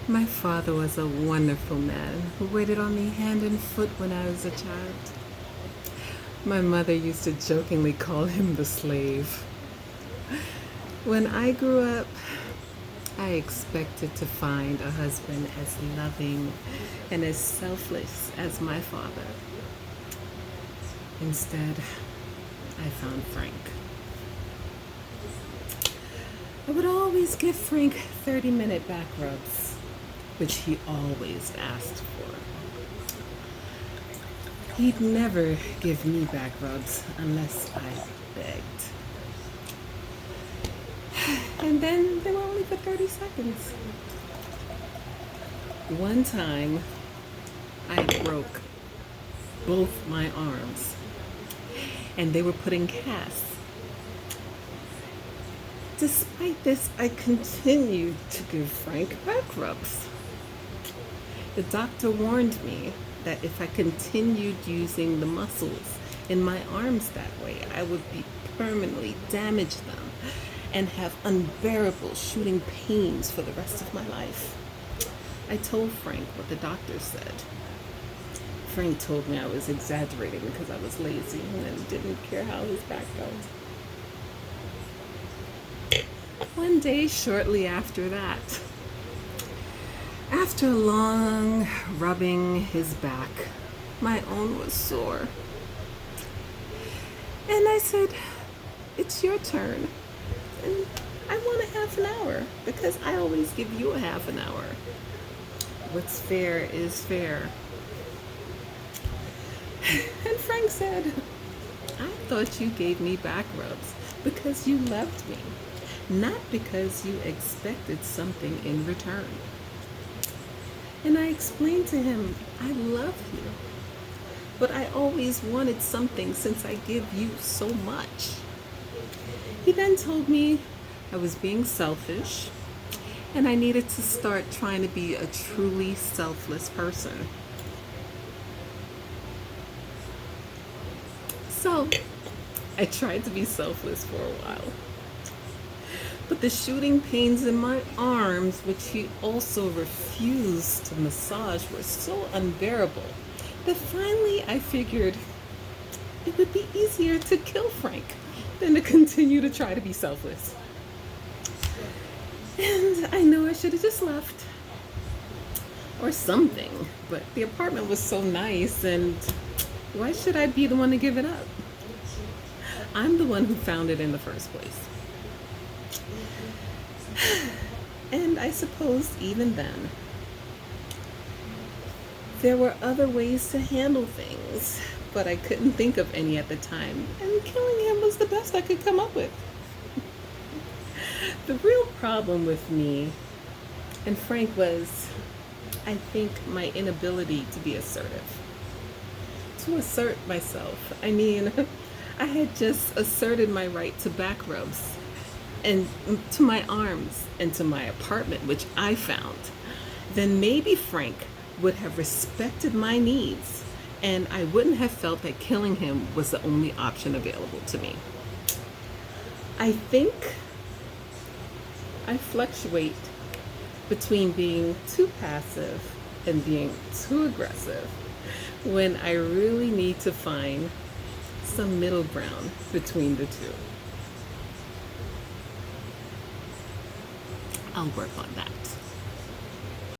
My father was a wonderful man who waited on me hand and foot when I was a child. My mother used to jokingly call him the slave. When I grew up, I expected to find a husband as loving and as selfless as my father. Instead, I found Frank. I would always give Frank 30-minute back rubs, which he always asked for. He'd never give me back rubs unless I begged. And then they were only for 30 seconds. One time, I broke both my arms, and they were put in casts. Despite this, I continued to give Frank back rubs. The doctor warned me that if I continued using the muscles in my arms that way, I would permanently damage them and have unbearable shooting pains for the rest of my life. I told Frank what the doctor said. Frank told me I was exaggerating because I was lazy and didn't care how his back felt. One day shortly after that, after long rubbing his back, my own was sore. And I said, "It's your turn. And I want a half an hour because I always give you a half an hour. What's fair is fair." And Frank said, "I thought you gave me back rubs because you loved me, not because you expected something in return." And I explained to him, "I love you, but I always wanted something since I give you so much." He then told me I was being selfish and I needed to start trying to be a truly selfless person. So I tried to be selfless for a while. But the shooting pains in my arms, which he also refused to massage, were so unbearable that finally I figured it would be easier to kill Frank than to continue to try to be selfless. And I know I should have just left or something, but the apartment was so nice, and why should I be the one to give it up? I'm the one who found it in the first place. And I suppose even then, there were other ways to handle things, but I couldn't think of any at the time, and killing him was the best I could come up with. The real problem with me and Frank was, I think, my inability to be assertive. To assert myself. I mean, I had just asserted my right to back rubs and to my arms and to my apartment, which I found. Then maybe Frank would have respected my needs, and I wouldn't have felt that killing him was the only option available to me. I think I fluctuate between being too passive and being too aggressive when I really need to find some middle ground between the two. I'll work on that.